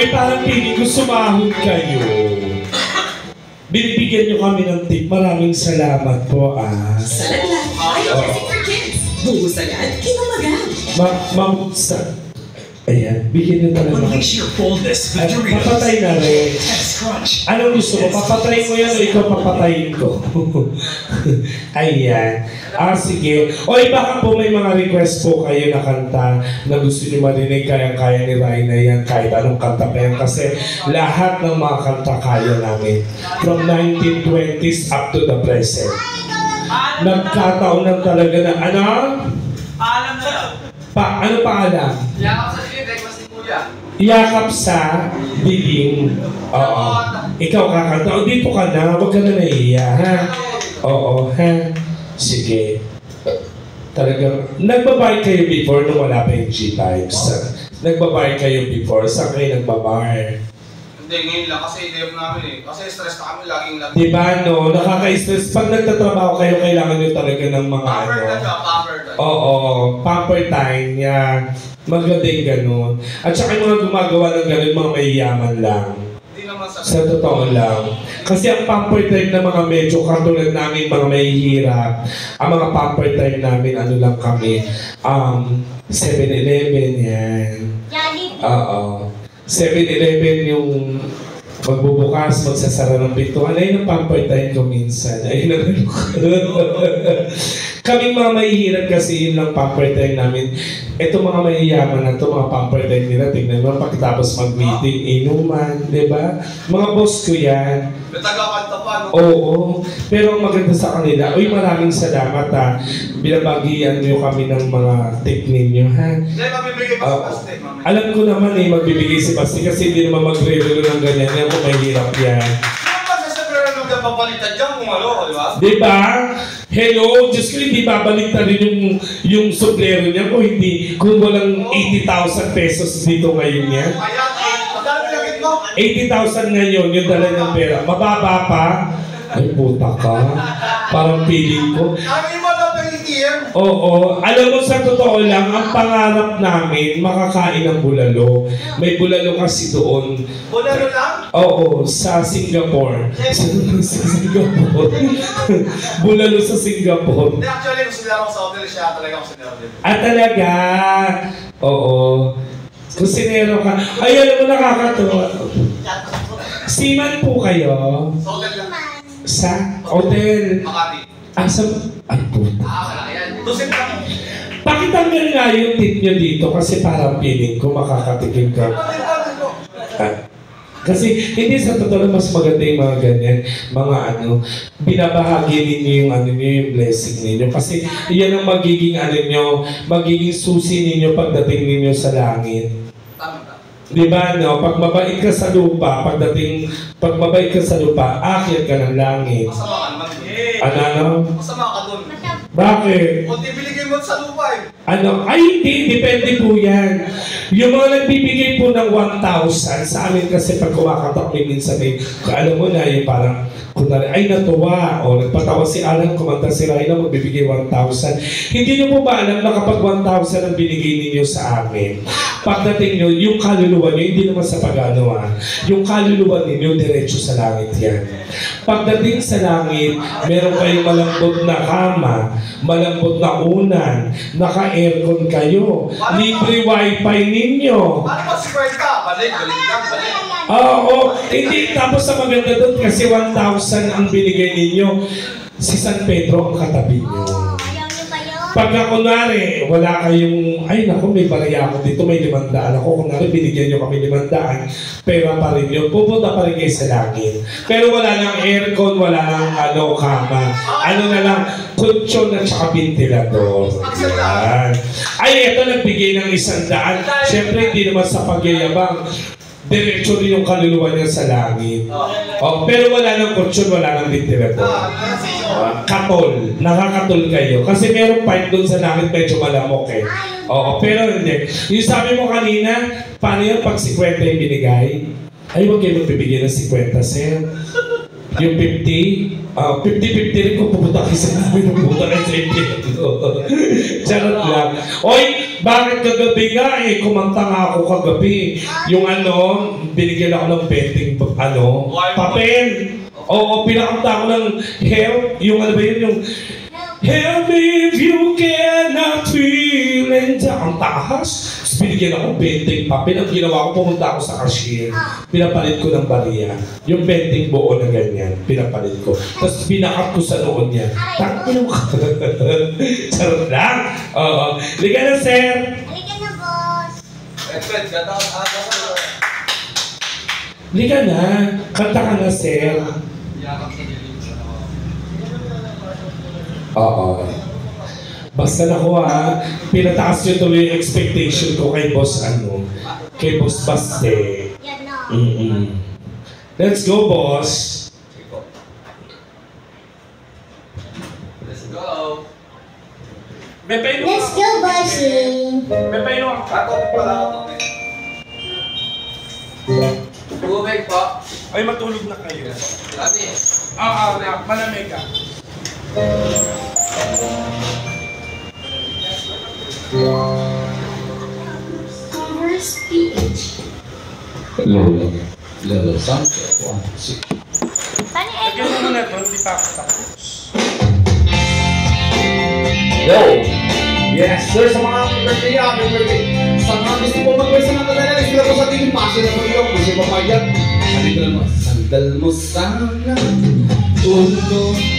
Uy, parang piling ko sumahod kayo. Binibigyan nyo kami ng tip. Maraming salamat po, Salad lang. Ay, Jessica Kids. Buhos agad, kinamagan. Mamutsa. Ayan, bigyan nyo talaga. Unleash your boldness with Doritos. Papatay na rin. Test crunch. Anong gusto mo? Papatay mo yan o ikaw papatayin ko? Ayan. Sige. O baka po may mga request po kayo na kanta na gusto nyo marinig, kayang-kaya ni Rhina yan, kahit anong kanta pa yan. Kasi lahat ng mga kanta kaya namin. From 1920s up to the present. Nagkataon lang talaga na, ano? Paalam na lang. Ano paalam? Yakap sa dilim, breakfast ni Kuya. Yakap sa dilim. Oo. Ikaw kakanta. O dito ka na. Huwag ka na naiiya, ha? Oo, ha? Sige. Talagang, nagbabar kayo before nung wala pa yung G-Types. Nagbabar kayo before. Saan kayo nagbabar? Hindi, ngayon lang kasi idem namin eh. Kasi stress na kami laging lang. Diba, no? Nakaka-stress. Pag nagtatrabaho kayo, kailangan nyo talaga ng mga Pamper ano. na siya, pamper na. Oo, pamper time, yan. Maganda yung ganun. At saka yung mga gumagawa ng ganun, mga mayayaman lang. Hindi naman Sa totoo lang. Kasi ang pamper time na mga medyo katulad namin, mga mahihirap, ang mga pamper time namin, ano lang kami, 7-Eleven, yan. Oo. 7-Eleven yung magbubukas, magsasara ng pintuan. Ayun ang pamper time ko minsan. Ayun ang kaming mga mahihirap kasi yun lang pamper time namin. Ito mga mahiyaman na ito, mga pamper time nila. Tingnan mo, pagkatapos mag-meeting, inuman, di ba? Mga boss ko yan. May taga-kanta pa, no? Oo. Pero ang maganda sa kanila, uy, maraming salamat ha. Binabagian niyo kami ng mga tip ninyo, ha? Hindi, mabibigay pa sa Basti, mami. Alam ko naman magbibigay si Basti kasi hindi naman magre-relo ng ganyan. Yan kung mahirap yan. Ano ba sa pero nung napapalitan dyan kung ano, di ba? Di ba? Hello, Diyos ko, hindi babalik na rin yung suplero niya kung hindi, kung walang 80,000 pesos dito ngayon niya. Kaya, magkano langit mo? 80,000 ngayon, yung dala ng pera. Mababa pa? Ay, puta ka. Parang feeling ko. Ang iba lang ng ATM. Oo. Alam mo, sa totoo lang, ang pangarap namin, makakain ng bulalo. May bulalo kasi doon. Bulalo lang? Oo, sa Singapore. Sa Singapore. Bulalo sa Singapore. Hindi, actually, kung sila ako sa hotel, siya talaga ako sa hotel. Talaga? Oo. Kusinero ka. Ay, alam mo, nakakatuwa. Seaman po kayo? Sa hotel lang. Sa hotel. Makati. Sa... Ay, puta. Wala yan. Tusin lang. Pakitanggal nga yung tip nyo dito kasi parang feeling ko makakatikim ka. Kasi hindi sa totoo mas maganda yung mga ganyan, mga ano, binabahagi ninyo yung ano nyo, yung blessing ninyo. Kasi yan ang magiging ano nyo, magiging susi ninyo pagdating ninyo sa langit. Di ba, no? Pag mabait ka sa lupa, pag mabait ka sa lupa, akyat ka ng langit. Masama ka naman. Ano? Masama ka dun. Bakit? Kung ibigay mo sa lupa eh. Ano? Ay, hindi. Depende po yan. Yung mga nagbibigay po ng 1,000, sa amin kasi pag kumakatak may minsan alam mo na, yung parang, kunwari, ay natuwa, o nagpatawa si Alan, kumanta si Rhina, magbibigay 1,000. Hindi niyo po ba alam na kapag 1,000 ang binigay ninyo sa amin, pagdating nyo, yung kaluluwa nyo, hindi naman sa pag-ano yung kaluluwa ninyo, diretso sa langit yan. Pagdating sa langit, meron kayong malambot na kama, malambot na unan, naka-aircon kayo, libre wifi ninyo. Paano ba square ka? Balik lang, balik. Oo, hindi. Tapos sa maganda doon kasi 1,000 ang binigay ninyo. Si San Pedro ang katabi nyo. Pagka kunwari, wala kayong, ay naku, may baraya ako dito, may 500 ako. Kunwari, binigyan nyo kami 500, pera pa rin yun. Pupunta pa rin kayo sa langit. Pero wala nang aircon, wala nang kama. Ano na lang, kutsyon at saka ventilador. Yan. Ay, ito nagbigay ng 100. Siyempre, hindi naman sa pagyayabang. Diretso rin yung kaluluwa niya sa langit. Pero wala nang kutsyon, wala nang ventilador. Katol. Nakakatol kayo. Kasi merong pipe doon sa langit, medyo malamok eh. Oo, pero hindi. Yung sabi mo kanina, paano yung pag 50 yung binigay? Ay, huwag kayo magbibigay ng 50, sir. Yung 50, 50-50 rin kung pupunta kayo sa namin, pupunta kayo sa impyerno. Charot lang. Oy, Bakit kagabi nga eh, kumanta nga ako kagabi. Yung binigyan ako ng betting, papel. Oo, pinakanta ko ng help, yung ba yun, yung help me if you cannot feel and ang taas. Tapos binigyan ako betting papel. Ang ginawa ko, pumunta ako sa cashier. Pinapalit ko ng bariya. Yung betting buo na ganyan, pinapalit ko. Tapos pinakat ko sa noon niya. Takino ka. Sarap lang. Oo. Liga na, sir. Halika na, boss. Edwin, ganda ka ako. Liga na. Kanta ka na, sir. Yakap sa dilim. Oo. Basta na ko pinataas nyo tuloy yung expectation ko kay boss kay boss Baste. Yan na. Let's go, boss. Let's go. Let's go, bossing. Ako pala ako. Bumig pa. Ay, matulog na kayo. Dami. Malamig ka. Cover speech. Level Sancho. Paano Lagyan mo muna ito, hindi pa ako tapos. Yo! Yes, sir, sa mga happy birthday. Sa mga gusto po mag-wish sa mga talaga, sila po sa tingin pasyo na po yung gusto papayag. Sandal mo sana, ulo